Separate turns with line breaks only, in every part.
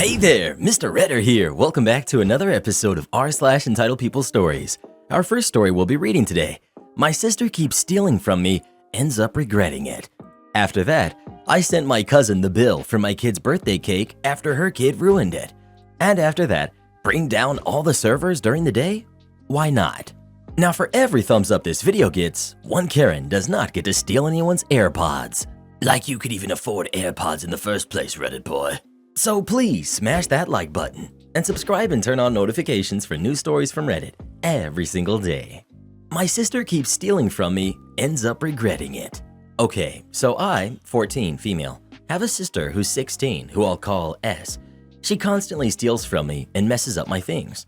Hey there, Mr. Redder here. Welcome back to another episode of r/Entitled People Stories. Our first story we'll be reading today. My sister keeps stealing from me, ends up regretting it. After that, I sent my cousin the bill for my kid's birthday cake after her kid ruined it. And after that, bring down all the servers during the day? Why not? Now for every thumbs up this video gets, one Karen does not get to steal anyone's AirPods. Like you could even afford AirPods in the first place, Reddit boy. So please smash that like button and subscribe and turn on notifications for new stories from Reddit every single day. My sister keeps stealing from me, ends up regretting it. Okay, so I, 14, female, have a sister who's 16 who I'll call S. She constantly steals from me and messes up my things.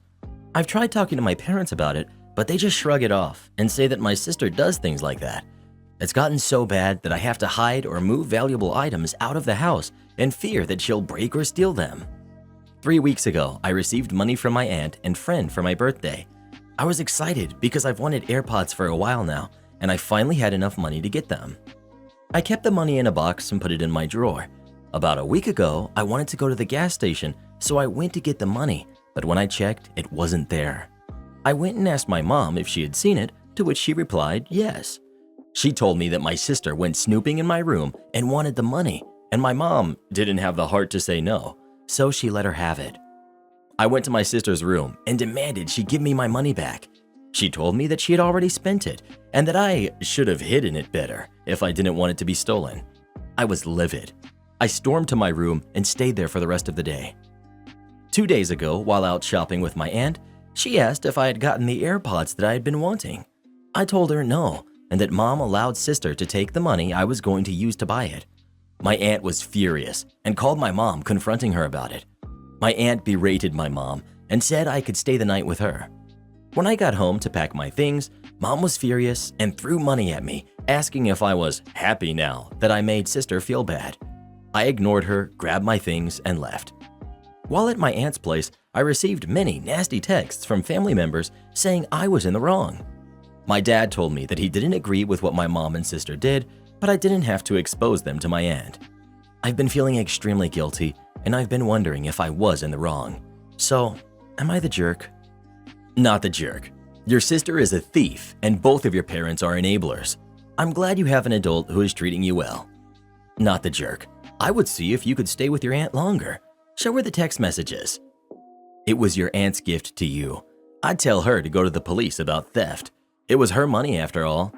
I've tried talking to my parents about it, but they just shrug it off and say that my sister does things like that. It's gotten so bad that I have to hide or move valuable items out of the house in fear that she'll break or steal them. 3 weeks ago, I received money from my aunt and friend for my birthday. I was excited because I've wanted AirPods for a while now, and I finally had enough money to get them. I kept the money in a box and put it in my drawer. About a week ago, I wanted to go to the gas station, so I went to get the money, but when I checked, it wasn't there. I went and asked my mom if she had seen it, to which she replied yes. She told me that my sister went snooping in my room and wanted the money, and my mom didn't have the heart to say no, so she let her have it. I went to my sister's room and demanded she give me my money back. She told me that she had already spent it and that I should have hidden it better if I didn't want it to be stolen. I was livid. I stormed to my room and stayed there for the rest of the day. 2 days ago, while out shopping with my aunt, she asked if I had gotten the AirPods that I had been wanting. I told her no, and that mom allowed sister to take the money I was going to use to buy it. My aunt was furious and called my mom, confronting her about it. My aunt berated my mom and said I could stay the night with her. When I got home to pack my things, mom was furious and threw money at me, asking if I was happy now that I made sister feel bad. I ignored her, grabbed my things, and left. While at my aunt's place, I received many nasty texts from family members saying I was in the wrong. My dad told me that he didn't agree with what my mom and sister did, but I didn't have to expose them to my aunt. I've been feeling extremely guilty, and I've been wondering if I was in the wrong. So, am I the jerk? Not the jerk. Your sister is a thief, and both of your parents are enablers. I'm glad you have an adult who is treating you well. Not the jerk. I would see if you could stay with your aunt longer. Show her the text messages. It was your aunt's gift to you. I'd tell her to go to the police about theft. It was her money after all.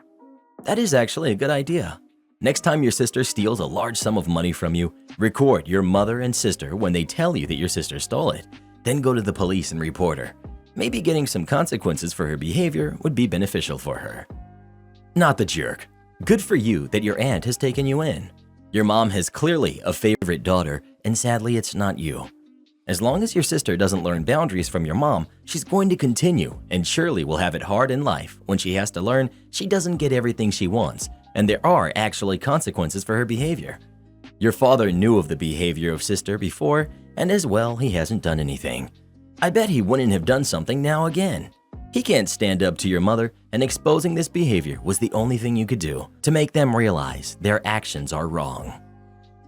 That is actually a good idea. Next time your sister steals a large sum of money from you, record your mother and sister when they tell you that your sister stole it. Then go to the police and report her. Maybe getting some consequences for her behavior would be beneficial for her. Not the jerk. Good for you that your aunt has taken you in. Your mom has clearly a favorite daughter, and sadly it's not you. As long as your sister doesn't learn boundaries from your mom, she's going to continue and surely will have it hard in life when she has to learn she doesn't get everything she wants, and there are actually consequences for her behavior. Your father knew of the behavior of sister before, and as well, he hasn't done anything. I bet he wouldn't have done something now again. He can't stand up to your mother, and exposing this behavior was the only thing you could do to make them realize their actions are wrong.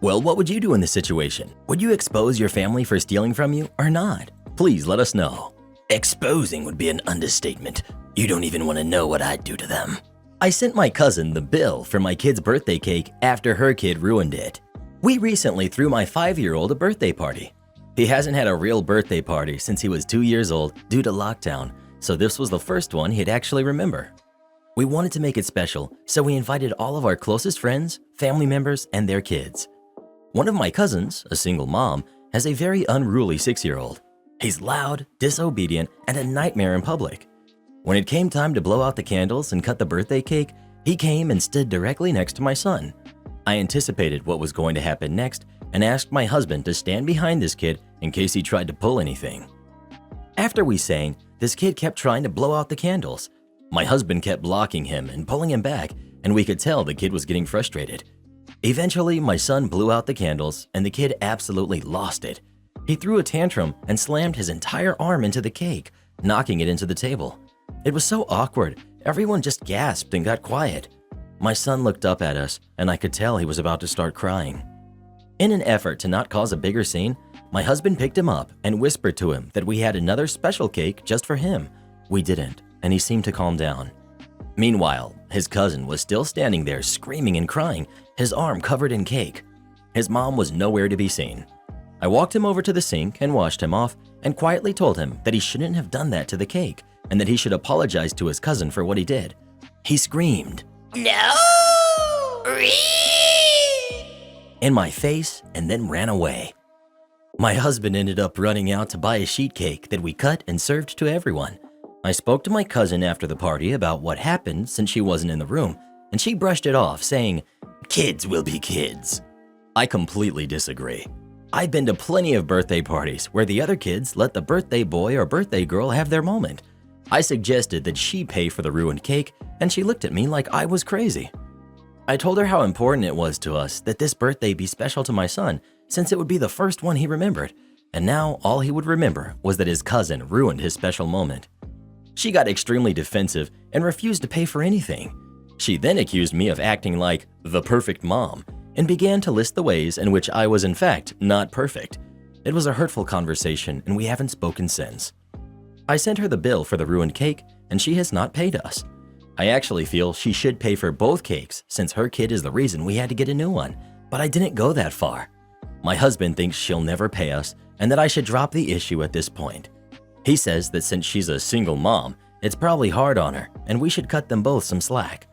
Well, what would you do in this situation? Would you expose your family for stealing from you or not? Please let us know. Exposing would be an understatement. You don't even want to know what I'd do to them. I sent my cousin the bill for my kid's birthday cake after her kid ruined it. We recently threw my 5-year-old a birthday party. He hasn't had a real birthday party since he was 2 years old due to lockdown, so this was the first one he'd actually remember. We wanted to make it special, so we invited all of our closest friends, family members, and their kids. One of my cousins, a single mom, has a very unruly 6-year-old. He's loud, disobedient, and a nightmare in public. When it came time to blow out the candles and cut the birthday cake, he came and stood directly next to my son. I anticipated what was going to happen next and asked my husband to stand behind this kid in case he tried to pull anything. After we sang, this kid kept trying to blow out the candles. My husband kept blocking him and pulling him back, and we could tell the kid was getting frustrated. Eventually, my son blew out the candles, and the kid absolutely lost it. He threw a tantrum and slammed his entire arm into the cake, knocking it into the table. It was so awkward, everyone just gasped and got quiet. My son looked up at us, and I could tell he was about to start crying. In an effort to not cause a bigger scene, My husband picked him up and whispered to him that we had another special cake just for him. We didn't, and he seemed to calm down. Meanwhile, his cousin was still standing there screaming and crying, his arm covered in cake. His mom was nowhere to be seen. I walked him over to the sink and washed him off and quietly told him that he shouldn't have done that to the cake and that he should apologize to his cousin for what he did. He screamed, "No!" in my face and then ran away. My husband ended up running out to buy a sheet cake that we cut and served to everyone. I spoke to my cousin after the party about what happened since she wasn't in the room, and she brushed it off, saying, "Kids will be kids." I completely disagree. I've been to plenty of birthday parties where the other kids let the birthday boy or birthday girl have their moment. I suggested that she pay for the ruined cake, and she looked at me like I was crazy. I told her how important it was to us that this birthday be special to my son, since it would be the first one he remembered, and now all he would remember was that his cousin ruined his special moment. She got extremely defensive and refused to pay for anything. She then accused me of acting like the perfect mom and began to list the ways in which I was in fact not perfect. It was a hurtful conversation and we haven't spoken since. I sent her the bill for the ruined cake and she has not paid us. I actually feel she should pay for both cakes since her kid is the reason we had to get a new one, but I didn't go that far. My husband thinks she'll never pay us and that I should drop the issue at this point. He says that since she's a single mom, it's probably hard on her and we should cut them both some slack.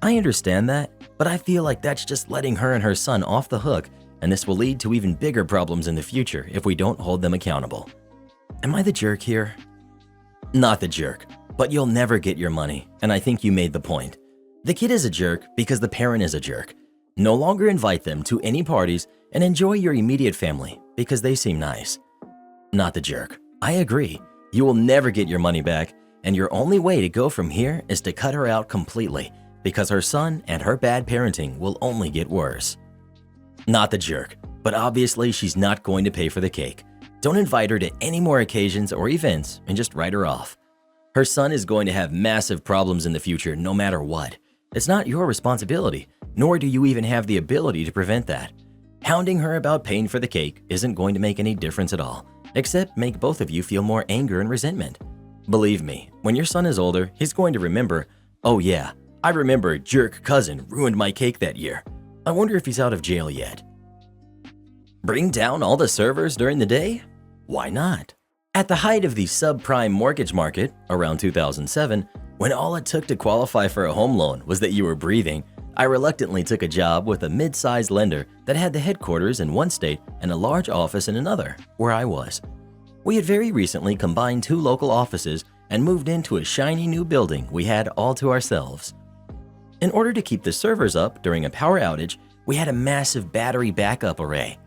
I understand that, but I feel like that's just letting her and her son off the hook, and this will lead to even bigger problems in the future if we don't hold them accountable. Am I the jerk here? Not the jerk, but you'll never get your money, and I think you made the point. The kid is a jerk because the parent is a jerk. No longer invite them to any parties and enjoy your immediate family because they seem nice. Not the jerk. I agree. You will never get your money back, and your only way to go from here is to cut her out completely because her son and her bad parenting will only get worse. Not the jerk, but obviously she's not going to pay for the cake. Don't invite her to any more occasions or events and just write her off. Her son is going to have massive problems in the future no matter what. It's not your responsibility, nor do you even have the ability to prevent that. Hounding her about paying for the cake isn't going to make any difference at all, except make both of you feel more anger and resentment. Believe me, when your son is older, he's going to remember, "Oh yeah, I remember jerk cousin ruined my cake that year. I wonder if he's out of jail yet." Bring down all the servers during the day? Why not? At the height of the subprime mortgage market, around 2007, when all it took to qualify for a home loan was that you were breathing, I reluctantly took a job with a mid-sized lender that had the headquarters in one state and a large office in another, where I was. We had very recently combined two local offices and moved into a shiny new building we had all to ourselves. In order to keep the servers up during a power outage, we had a massive battery backup array.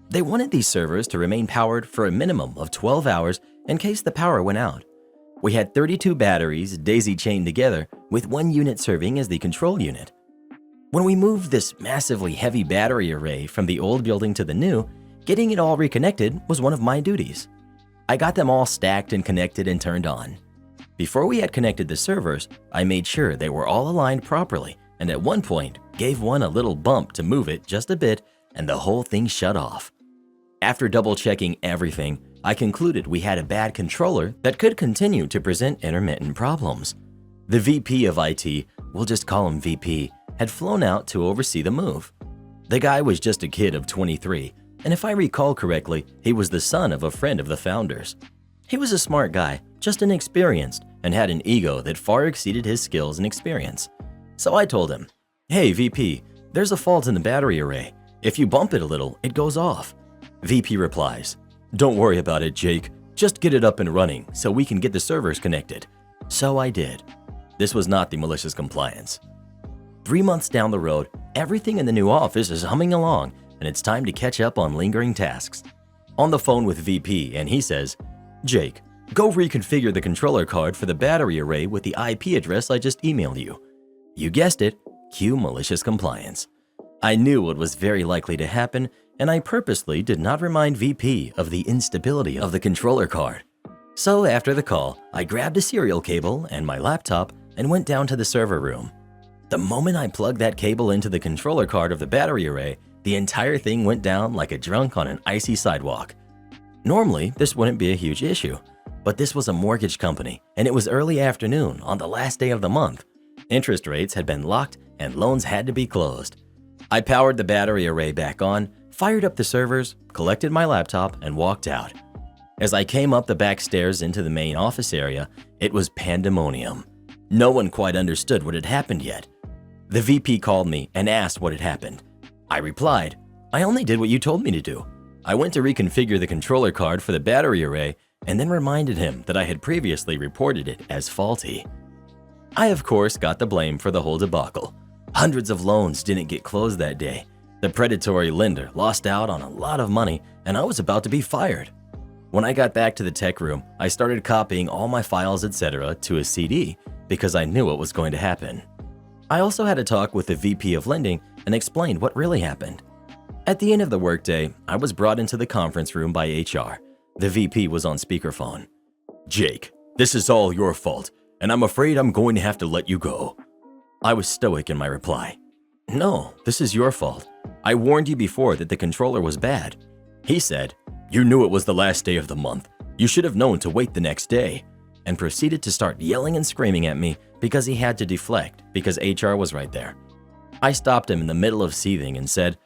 They wanted these servers to remain powered for a minimum of 12 hours in case the power went out. We had 32 batteries daisy-chained together, with one unit serving as the control unit. When we moved this massively heavy battery array from the old building to the new, getting it all reconnected was one of my duties. I got them all stacked and connected and turned on. Before we had connected the servers, I made sure they were all aligned properly and at one point gave one a little bump to move it just a bit and the whole thing shut off. After double-checking everything, I concluded we had a bad controller that could continue to present intermittent problems. The VP of IT, we'll just call him VP, had flown out to oversee the move. The guy was just a kid of 23, and if I recall correctly, he was the son of a friend of the founders. He was a smart guy, just inexperienced, and had an ego that far exceeded his skills and experience. So I told him, "Hey VP, there's a fault in the battery array. If you bump it a little, it goes off." VP replies, "Don't worry about it, Jake. Just get it up and running so we can get the servers connected." So I did. This was not the malicious compliance. 3 months down the road, everything in the new office is humming along, and it's time to catch up on lingering tasks. On the phone with VP, and he says, "Jake, go reconfigure the controller card for the battery array with the IP address I just emailed you." You guessed it, cue malicious compliance. I knew what was very likely to happen, and I purposely did not remind VP of the instability of the controller card. So after the call, I grabbed a serial cable and my laptop and went down to the server room. The moment I plugged that cable into the controller card of the battery array, the entire thing went down like a drunk on an icy sidewalk. Normally, this wouldn't be a huge issue, but this was a mortgage company and it was early afternoon on the last day of the month. Interest rates had been locked and loans had to be closed. I powered the battery array back on, fired up the servers, collected my laptop, and walked out. As I came up the back stairs into the main office area, it was pandemonium. No one quite understood what had happened yet. The VP called me and asked what had happened. I replied, "I only did what you told me to do." I went to reconfigure the controller card for the battery array and then reminded him that I had previously reported it as faulty. I, of course, got the blame for the whole debacle. Hundreds of loans didn't get closed that day. The predatory lender lost out on a lot of money and I was about to be fired. When I got back to the tech room, I started copying all my files, etc. to a CD because I knew what was going to happen. I also had a talk with the VP of lending and explained what really happened. At the end of the workday, I was brought into the conference room by HR. The VP was on speakerphone. "Jake, this is all your fault, and I'm afraid I'm going to have to let you go." I was stoic in my reply. "No, this is your fault. I warned you before that the controller was bad." He said, "You knew it was the last day of the month. You should have known to wait the next day," and proceeded to start yelling and screaming at me because he had to deflect because HR was right there. I stopped him in the middle of seething and said,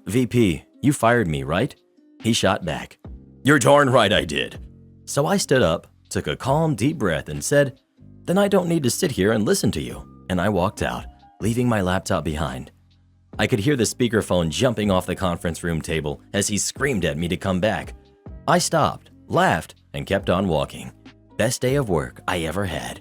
VP, you fired me, right?" He shot back, "You're darn right I did." So I stood up, took a calm, deep breath and said, "Then I don't need to sit here and listen to you," and I walked out, leaving my laptop behind. I could hear the speakerphone jumping off the conference room table as he screamed at me to come back. I stopped, laughed, and kept on walking. Best day of work I ever had.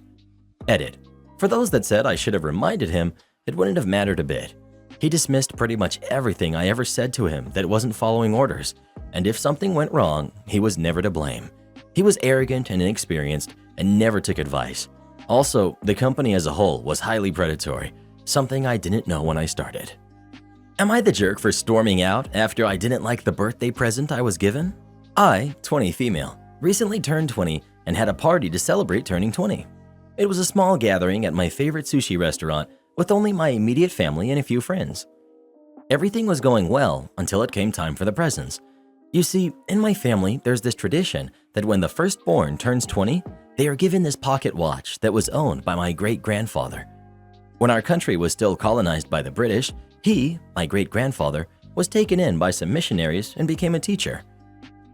Edit. For those that said I should have reminded him, it wouldn't have mattered a bit. He dismissed pretty much everything I ever said to him that wasn't following orders, and if something went wrong, he was never to blame. He was arrogant and inexperienced and never took advice. Also, the company as a whole was highly predatory, something I didn't know when I started. Am I the jerk for storming out after I didn't like the birthday present I was given? I, 20 female, recently turned 20 and had a party to celebrate turning 20. It was a small gathering at my favorite sushi restaurant with only my immediate family and a few friends. Everything was going well until it came time for the presents. You see, in my family, there's this tradition that when the firstborn turns 20, they are given this pocket watch that was owned by my great-grandfather. When our country was still colonized by the British, he, my great-grandfather, was taken in by some missionaries and became a teacher.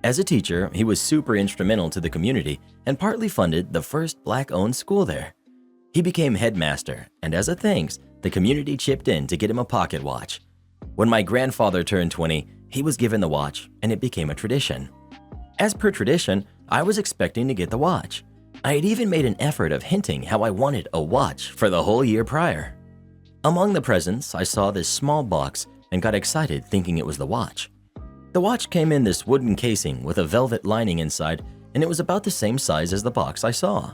As a teacher, he was super instrumental to the community and partly funded the first Black-owned school there. He became headmaster, and as a thanks, the community chipped in to get him a pocket watch. When my grandfather turned 20, he was given the watch, and it became a tradition. As per tradition, I was expecting to get the watch. I had even made an effort of hinting how I wanted a watch for the whole year prior. Among the presents, I saw this small box and got excited thinking it was the watch. The watch came in this wooden casing with a velvet lining inside, and it was about the same size as the box I saw.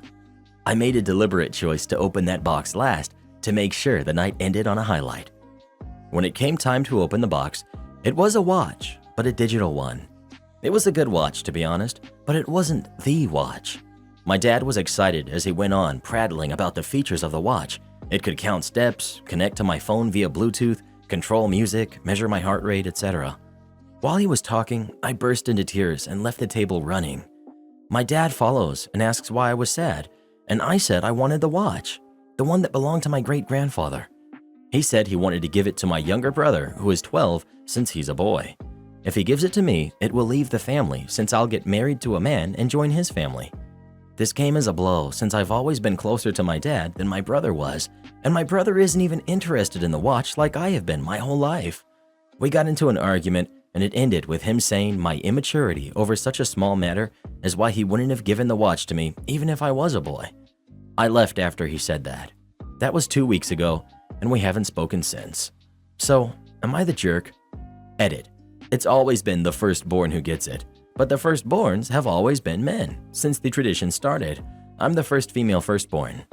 I made a deliberate choice to open that box last to make sure the night ended on a highlight. When it came time to open the box, it was a watch, but a digital one. It was a good watch, to be honest, but it wasn't the watch. My dad was excited as he went on prattling about the features of the watch. It could count steps, connect to my phone via Bluetooth, control music, measure my heart rate, etc. While he was talking, I burst into tears and left the table running. My dad follows and asks why I was sad, and I said I wanted the watch, the one that belonged to my great-grandfather. He said he wanted to give it to my younger brother, who is 12, since he's a boy. If he gives it to me, it will leave the family since I'll get married to a man and join his family. This came as a blow since I've always been closer to my dad than my brother was, and my brother isn't even interested in the watch like I have been my whole life. We got into an argument, and it ended with him saying my immaturity over such a small matter is why he wouldn't have given the watch to me even if I was a boy. I left after he said that. That was 2 weeks ago, and we haven't spoken since. So, am I the jerk? Edit. It's always been the firstborn who gets it, but the firstborns have always been men since the tradition started. I'm the first female firstborn.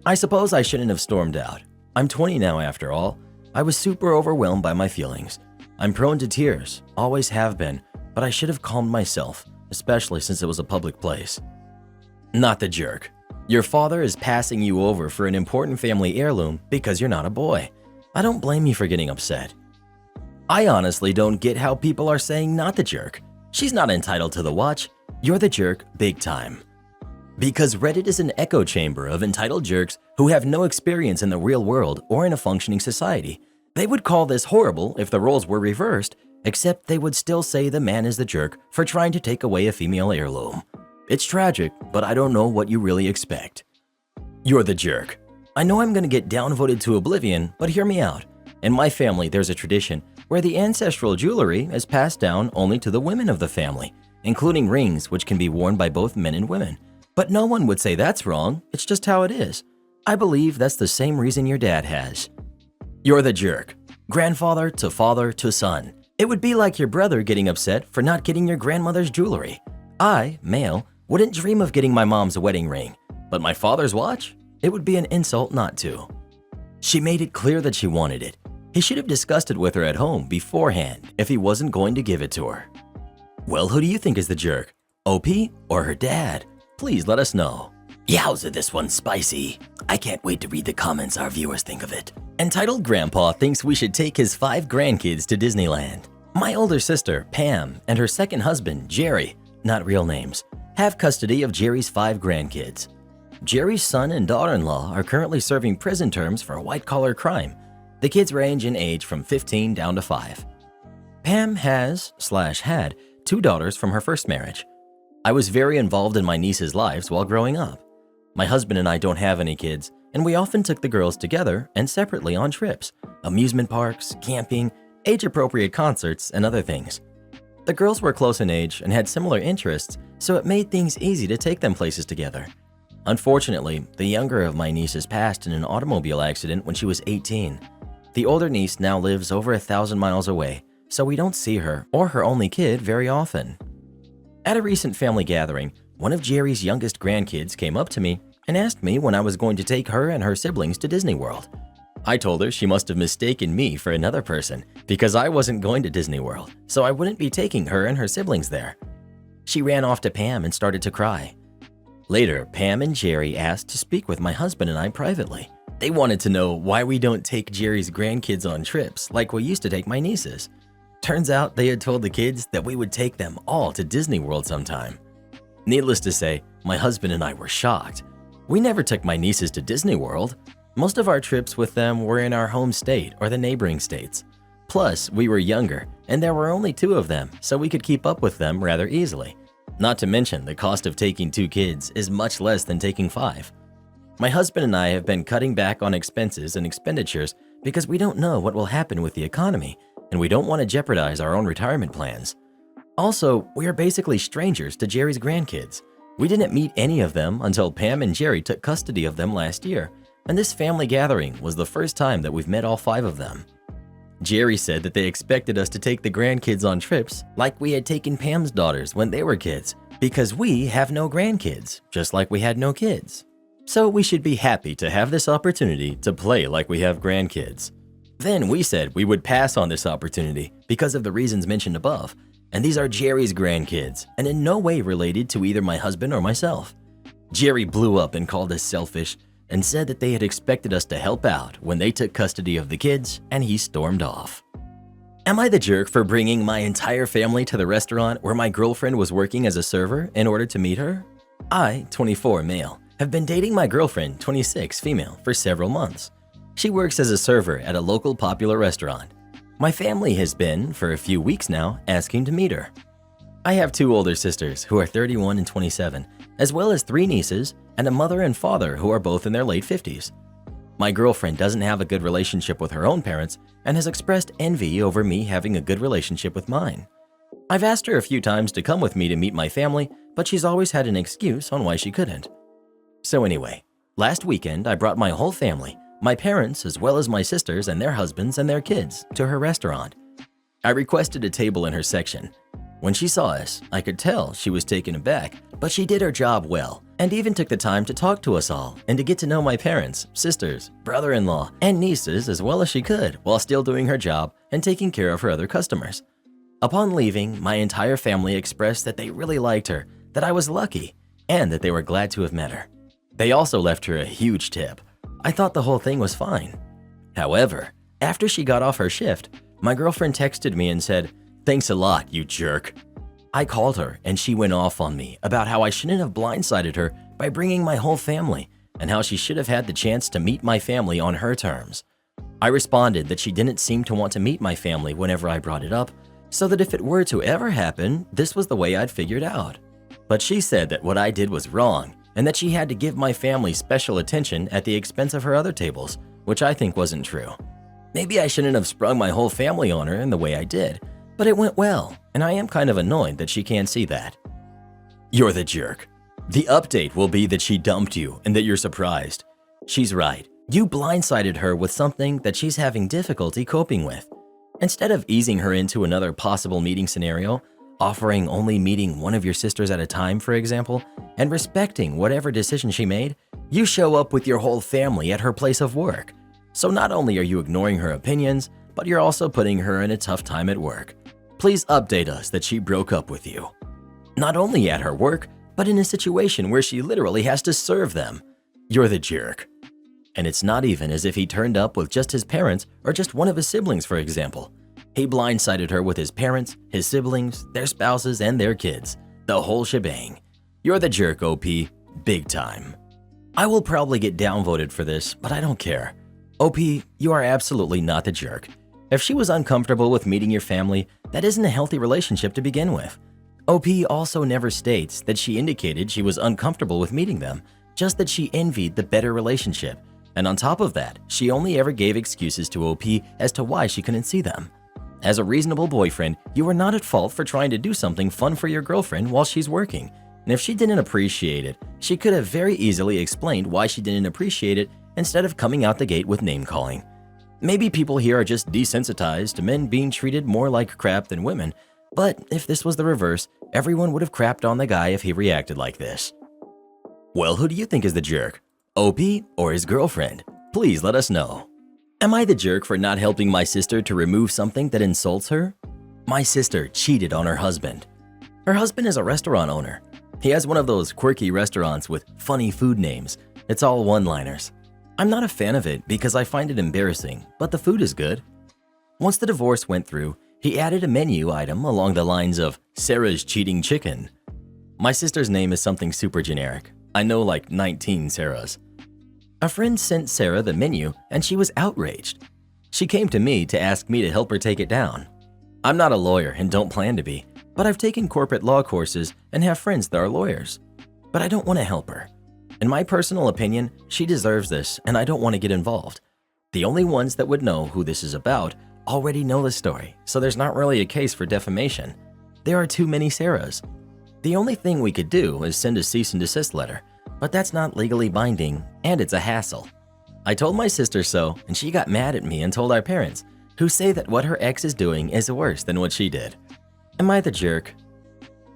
I suppose I shouldn't have stormed out. I'm 20 now after all. I was super overwhelmed by my feelings. I'm prone to tears, always have been, but I should have calmed myself, especially since it was a public place. Not the jerk. Your father is passing you over for an important family heirloom because you're not a boy. I don't blame you for getting upset. I honestly don't get how people are saying not the jerk. She's not entitled to the watch. You're the jerk big time. Because Reddit is an echo chamber of entitled jerks who have no experience in the real world or in a functioning society. They would call this horrible if the roles were reversed, except they would still say the man is the jerk for trying to take away a female heirloom. It's tragic, but I don't know what you really expect. You're the jerk. I know I'm gonna get downvoted to oblivion, but hear me out. In my family, there's a tradition where the ancestral jewelry is passed down only to the women of the family, including rings which can be worn by both men and women. But no one would say that's wrong, it's just how it is. I believe that's the same reason your dad has. You're the jerk. Grandfather to father to son. It would be like your brother getting upset for not getting your grandmother's jewelry. I, male, wouldn't dream of getting my mom's wedding ring, but my father's watch? It would be an insult not to. She made it clear that she wanted it. He should have discussed it with her at home beforehand if he wasn't going to give it to her. Well, who do you think is the jerk? OP or her dad? Please let us know. Yowza, this one's spicy. I can't wait to read the comments our viewers think of it. Entitled Grandpa thinks we should take his 5 grandkids to Disneyland. My older sister, Pam, and her second husband, Jerry, not real names, have custody of Jerry's 5 grandkids. Jerry's son and daughter-in-law are currently serving prison terms for white-collar crime. The kids range in age from 15 down to 5. Pam had 2 daughters from her first marriage. I was very involved in my nieces' lives while growing up. My husband and I don't have any kids, and we often took the girls together and separately on trips, amusement parks, camping, age-appropriate concerts, and other things. The girls were close in age and had similar interests, so it made things easy to take them places together. Unfortunately, the younger of my nieces passed in an automobile accident when she was 18. The older niece now lives over 1,000 miles away, so we don't see her or her only kid very often. At a recent family gathering, one of Jerry's youngest grandkids came up to me and asked me when I was going to take her and her siblings to Disney World. I told her she must have mistaken me for another person because I wasn't going to Disney World, so I wouldn't be taking her and her siblings there. She ran off to Pam and started to cry. Later, Pam and Jerry asked to speak with my husband and I privately. They wanted to know why we don't take Jerry's grandkids on trips like we used to take my nieces. Turns out they had told the kids that we would take them all to Disney World sometime. Needless to say, my husband and I were shocked. We never took my nieces to Disney World. Most of our trips with them were in our home state or the neighboring states. Plus, we were younger, and there were only 2 of them, so we could keep up with them rather easily. Not to mention, the cost of taking 2 kids is much less than taking 5. My husband and I have been cutting back on expenses and expenditures because we don't know what will happen with the economy, and we don't want to jeopardize our own retirement plans. Also, we are basically strangers to Jerry's grandkids. We didn't meet any of them until Pam and Jerry took custody of them last year, and this family gathering was the first time that we've met all 5 of them. Jerry said that they expected us to take the grandkids on trips like we had taken Pam's daughters when they were kids, because we have no grandkids, just like we had no kids. So we should be happy to have this opportunity to play like we have grandkids. Then we said we would pass on this opportunity because of the reasons mentioned above, and these are Jerry's grandkids and in no way related to either my husband or myself. Jerry blew up and called us selfish and said that they had expected us to help out when they took custody of the kids, and he stormed off. Am I the jerk for bringing my entire family to the restaurant where my girlfriend was working as a server in order to meet her? I, 24 male, have been dating my girlfriend, 26 female, for several months. She works as a server at a local popular restaurant. My family has been, for a few weeks now, asking to meet her. I have 2 older sisters who are 31 and 27, as well as 3 nieces and a mother and father who are both in their late 50s. My girlfriend doesn't have a good relationship with her own parents and has expressed envy over me having a good relationship with mine. I've asked her a few times to come with me to meet my family, but she's always had an excuse on why she couldn't. So anyway, last weekend I brought my whole family, my parents as well as my sisters and their husbands and their kids, to her restaurant. I requested a table in her section. When she saw us, I could tell she was taken aback, but she did her job well and even took the time to talk to us all and to get to know my parents, sisters, brother-in-law, and nieces as well as she could while still doing her job and taking care of her other customers. Upon leaving, my entire family expressed that they really liked her, that I was lucky, and that they were glad to have met her. They also left her a huge tip. I thought the whole thing was fine. However, after she got off her shift, my girlfriend texted me and said, "Thanks a lot, you jerk." I called her and she went off on me about how I shouldn't have blindsided her by bringing my whole family and how she should have had the chance to meet my family on her terms. I responded that she didn't seem to want to meet my family whenever I brought it up, so that if it were to ever happen, this was the way I'd figured out. But she said that what I did was wrong and that she had to give my family special attention at the expense of her other tables, which I think wasn't true. Maybe I shouldn't have sprung my whole family on her in the way I did, but it went well, and I am kind of annoyed that she can't see that. You're the jerk. The update will be that she dumped you and that you're surprised. She's right. You blindsided her with something that she's having difficulty coping with. Instead of easing her into another possible meeting scenario, offering only meeting one of your sisters at a time, for example, and respecting whatever decision she made, you show up with your whole family at her place of work. So not only are you ignoring her opinions, but you're also putting her in a tough time at work. Please update us that she broke up with you. Not only at her work, but in a situation where she literally has to serve them. You're the jerk. And it's not even as if he turned up with just his parents or just one of his siblings, for example. He blindsided her with his parents, his siblings, their spouses, and their kids. The whole shebang. You're the jerk, OP. Big time. I will probably get downvoted for this, but I don't care. OP, you are absolutely not the jerk. If she was uncomfortable with meeting your family, that isn't a healthy relationship to begin with. OP also never states that she indicated she was uncomfortable with meeting them, just that she envied the better relationship. And on top of that, she only ever gave excuses to OP as to why she couldn't see them. As a reasonable boyfriend, you are not at fault for trying to do something fun for your girlfriend while she's working. And if she didn't appreciate it, she could have very easily explained why she didn't appreciate it instead of coming out the gate with name-calling. Maybe people here are just desensitized to men being treated more like crap than women, but if this was the reverse, everyone would have crapped on the guy if he reacted like this. Well, who do you think is the jerk? OP or his girlfriend? Please let us know. Am I the jerk for not helping my sister to remove something that insults her? My sister cheated on her husband. Her husband is a restaurant owner. He has one of those quirky restaurants with funny food names. It's all one-liners. I'm not a fan of it because I find it embarrassing, but the food is good. Once the divorce went through, he added a menu item along the lines of Sarah's cheating chicken. My sister's name is something super generic. I know like 19 Sarahs. A friend sent Sarah the menu and she was outraged. She came to me to ask me to help her take it down. I'm not a lawyer and don't plan to be, but I've taken corporate law courses and have friends that are lawyers. But I don't want to help her. In my personal opinion, she deserves this and I don't want to get involved. The only ones that would know who this is about already know the story, so there's not really a case for defamation. There are too many Sarahs. The only thing we could do is send a cease and desist letter, but that's not legally binding and it's a hassle. I told my sister so and she got mad at me and told our parents, who say that what her ex is doing is worse than what she did. Am I the jerk?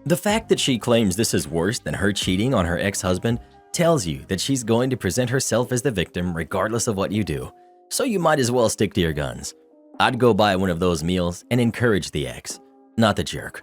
The fact that she claims this is worse than her cheating on her ex-husband tells you that she's going to present herself as the victim regardless of what you do, so you might as well stick to your guns. I'd go buy one of those meals and encourage the ex, not the jerk.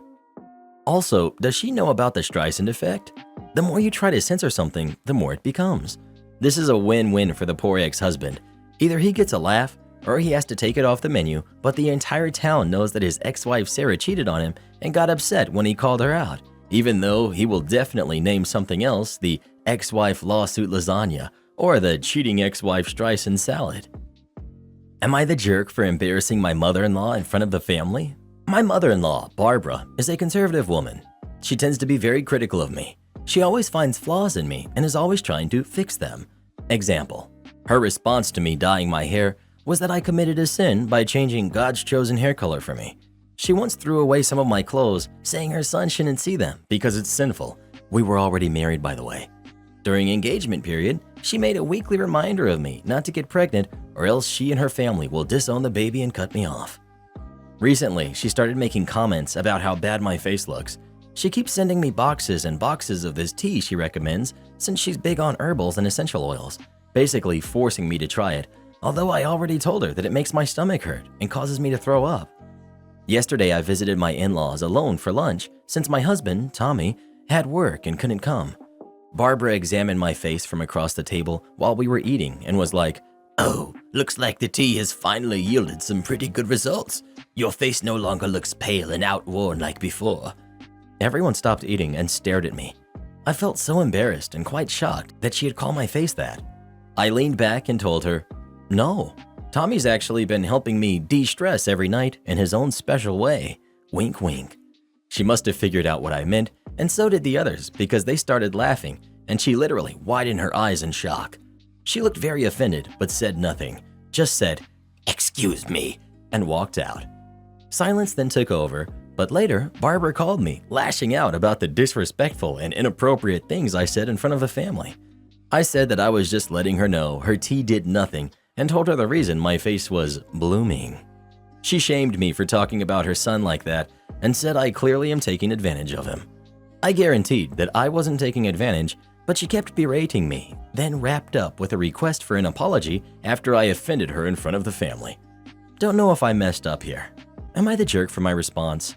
Also, does she know about the Streisand effect? The more you try to censor something, the more it becomes. This is a win-win for the poor ex-husband. Either he gets a laugh, or he has to take it off the menu, but the entire town knows that his ex-wife Sarah cheated on him and got upset when he called her out, even though he will definitely name something else, the ex-wife lawsuit lasagna, or the cheating ex-wife Streisand salad. Am I the jerk for embarrassing my mother-in-law in front of the family? My mother-in-law, Barbara, is a conservative woman. She tends to be very critical of me. She always finds flaws in me and is always trying to fix them. Example, her response to me dyeing my hair was that I committed a sin by changing God's chosen hair color for me. She once threw away some of my clothes, saying her son shouldn't see them because it's sinful. We were already married, by the way. During engagement period, she made a weekly reminder of me not to get pregnant or else she and her family will disown the baby and cut me off. Recently, she started making comments about how bad my face looks. She keeps sending me boxes and boxes of this tea she recommends since she's big on herbals and essential oils, basically forcing me to try it, although I already told her that it makes my stomach hurt and causes me to throw up. Yesterday, I visited my in-laws alone for lunch since my husband, Tommy, had work and couldn't come. Barbara examined my face from across the table while we were eating and was like, "Oh, looks like the tea has finally yielded some pretty good results. Your face no longer looks pale and outworn like before." Everyone stopped eating and stared at me. I felt so embarrassed and quite shocked that she had called my face that. I leaned back and told her, "No, Tommy's actually been helping me de-stress every night in his own special way. Wink, wink." She must have figured out what I meant, and so did the others because they started laughing, and she literally widened her eyes in shock. She looked very offended but said nothing, just said, "Excuse me," and walked out. Silence then took over, but later Barbara called me, lashing out about the disrespectful and inappropriate things I said in front of the family. I said that I was just letting her know her tea did nothing and told her the reason my face was blooming. She shamed me for talking about her son like that and said I clearly am taking advantage of him. I guaranteed that I wasn't taking advantage, but she kept berating me, then wrapped up with a request for an apology after I offended her in front of the family. Don't know if I messed up here. Am I the jerk for my response?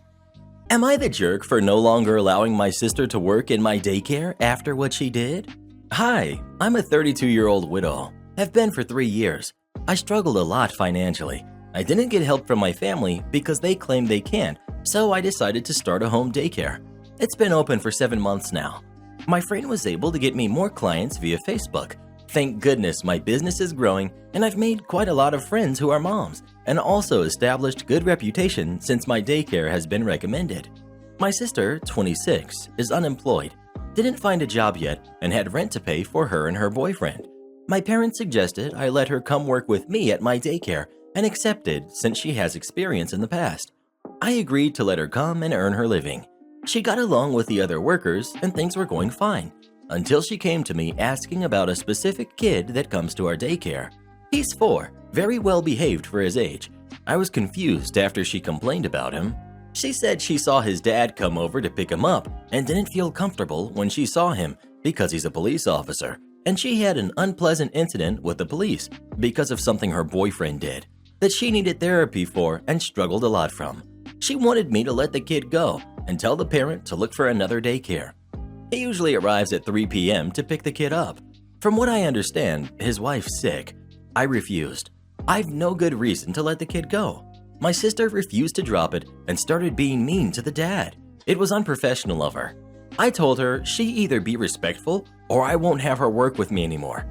Am I the jerk for no longer allowing my sister to work in my daycare after what she did? Hi, I'm a 32-year-old widow. Have been for 3 years. I struggled a lot financially. I didn't get help from my family because they claimed they can't, so I decided to start a home daycare. It's been open for 7 months now. My friend was able to get me more clients via Facebook. Thank goodness my business is growing and I've made quite a lot of friends who are moms and also established good reputation since my daycare has been recommended. My sister, 26, is unemployed, didn't find a job yet, and had rent to pay for her and her boyfriend. My parents suggested I let her come work with me at my daycare and accepted since she has experience in the past. I agreed to let her come and earn her living. She got along with the other workers and things were going fine, until she came to me asking about a specific kid that comes to our daycare. He's 4, very well behaved for his age. I was confused after she complained about him. She said she saw his dad come over to pick him up and didn't feel comfortable when she saw him because he's a police officer, and she had an unpleasant incident with the police because of something her boyfriend did that she needed therapy for and struggled a lot from. She wanted me to let the kid go and tell the parent to look for another daycare. He usually arrives at 3 p.m. to pick the kid up. From what I understand, his wife's sick. I refused. I've no good reason to let the kid go. My sister refused to drop it and started being mean to the dad. It was unprofessional of her. I told her she either be respectful or I won't have her work with me anymore.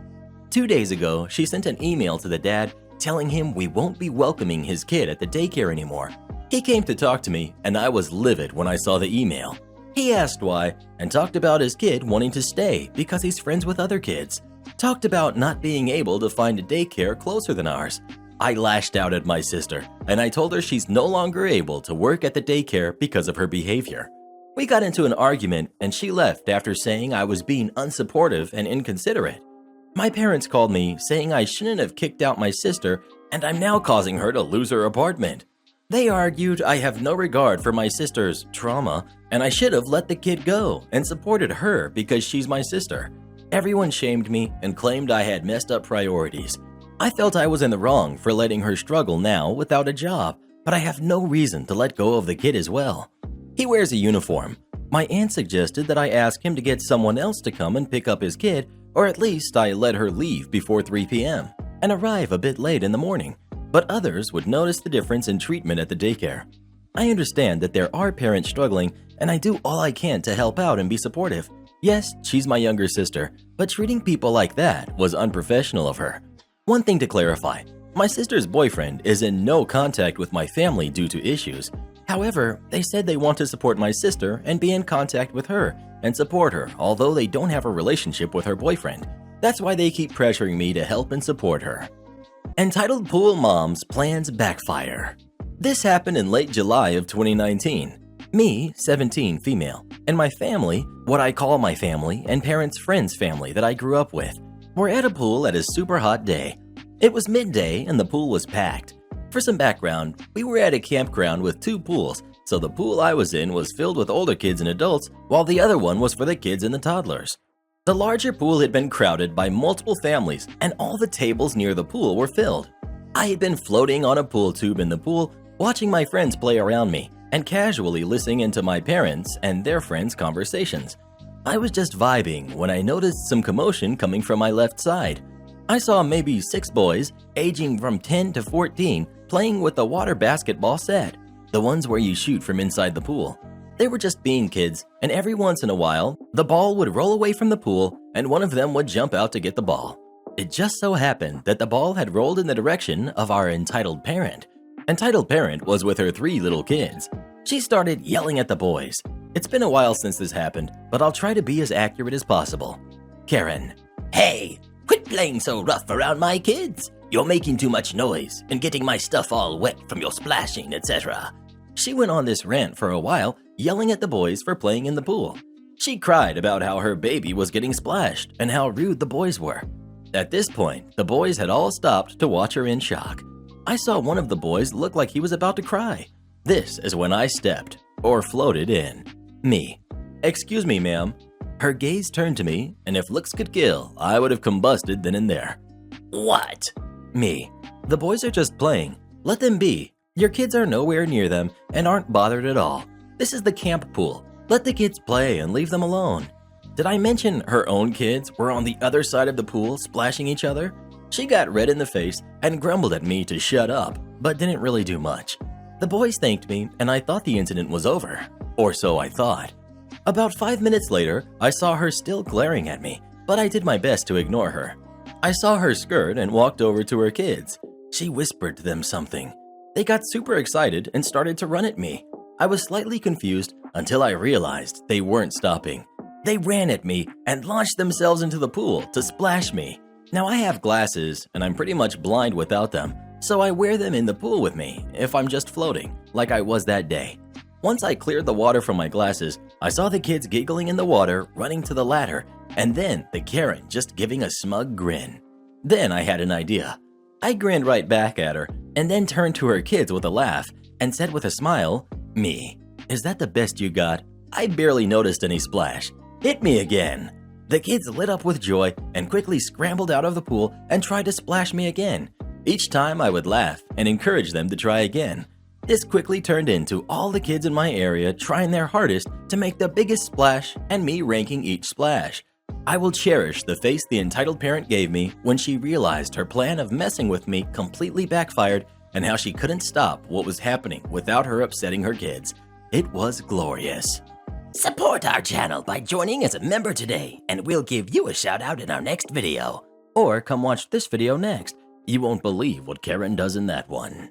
2 days ago, she sent an email to the dad telling him we won't be welcoming his kid at the daycare anymore. He came to talk to me and I was livid when I saw the email. He asked why and talked about his kid wanting to stay because he's friends with other kids. Talked about not being able to find a daycare closer than ours. I lashed out at my sister and I told her she's no longer able to work at the daycare because of her behavior. We got into an argument and she left after saying I was being unsupportive and inconsiderate. My parents called me saying I shouldn't have kicked out my sister and I'm now causing her to lose her apartment. They argued I have no regard for my sister's trauma and I should have let the kid go and supported her because she's my sister. Everyone shamed me and claimed I had messed up priorities. I felt I was in the wrong for letting her struggle now without a job, but I have no reason to let go of the kid as well. He wears a uniform. My aunt suggested that I ask him to get someone else to come and pick up his kid, or at least I let her leave before 3 p.m. and arrive a bit late in the morning, but others would notice the difference in treatment at the daycare. I understand that there are parents struggling, and I do all I can to help out and be supportive. Yes, she's my younger sister, but treating people like that was unprofessional of her. One thing to clarify, my sister's boyfriend is in no contact with my family due to issues. However, they said they want to support my sister and be in contact with her and support her, although they don't have a relationship with her boyfriend. That's why they keep pressuring me to help and support her. Entitled Pool Mom's Plans Backfire. This happened in late July of 2019. Me, 17, female, and my family, what I call my family and parents' friends' family that I grew up with, were at a pool at a super hot day. It was midday and the pool was packed. For some background, we were at a campground with 2 pools, so the pool I was in was filled with older kids and adults, while the other one was for the kids and the toddlers. The larger pool had been crowded by multiple families and all the tables near the pool were filled. I had been floating on a pool tube in the pool, watching my friends play around me and casually listening into my parents and their friends' conversations. I was just vibing when I noticed some commotion coming from my left side. I saw maybe 6 boys, aging from 10 to 14, playing with the water basketball set, the ones where you shoot from inside the pool. They were just being kids, and every once in a while, the ball would roll away from the pool and one of them would jump out to get the ball. It just so happened that the ball had rolled in the direction of our entitled parent. Entitled parent was with her 3 little kids. She started yelling at the boys. It's been a while since this happened, but I'll try to be as accurate as possible. Karen: "Hey, quit playing so rough around my kids. You're making too much noise and getting my stuff all wet from your splashing, etc." She went on this rant for a while, yelling at the boys for playing in the pool. She cried about how her baby was getting splashed and how rude the boys were. At this point, the boys had all stopped to watch her in shock. I saw one of the boys look like he was about to cry. This is when I stepped, or floated in. Me: "Excuse me, ma'am." Her gaze turned to me, and if looks could kill, I would have combusted then and there. "What?" Me: "The boys are just playing. Let them be. Your kids are nowhere near them and aren't bothered at all. This is the camp pool. Let the kids play and leave them alone." Did I mention her own kids were on the other side of the pool splashing each other? She got red in the face and grumbled at me to shut up, but didn't really do much. The boys thanked me and I thought the incident was over. Or so I thought. About 5 minutes later, I saw her still glaring at me, but I did my best to ignore her. I saw her skirt and walked over to her kids. She whispered to them something. They got super excited and started to run at me. I was slightly confused until I realized they weren't stopping. They ran at me and launched themselves into the pool to splash me. Now I have glasses and I'm pretty much blind without them, so I wear them in the pool with me if I'm just floating, like I was that day. Once I cleared the water from my glasses, I saw the kids giggling in the water, running to the ladder, and then the Karen just giving a smug grin. Then I had an idea. I grinned right back at her and then turned to her kids with a laugh and said with a smile, "Me, is that the best you got? I barely noticed any splash. Hit me again." The kids lit up with joy and quickly scrambled out of the pool and tried to splash me again. Each time I would laugh and encourage them to try again. This quickly turned into all the kids in my area trying their hardest to make the biggest splash and me ranking each splash. I will cherish the face the entitled parent gave me when she realized her plan of messing with me completely backfired and how she couldn't stop what was happening without her upsetting her kids. It was glorious. Support our channel by joining as a member today, and we'll give you a shout out in our next video. Or come watch this video next. You won't believe what Karen does in that one.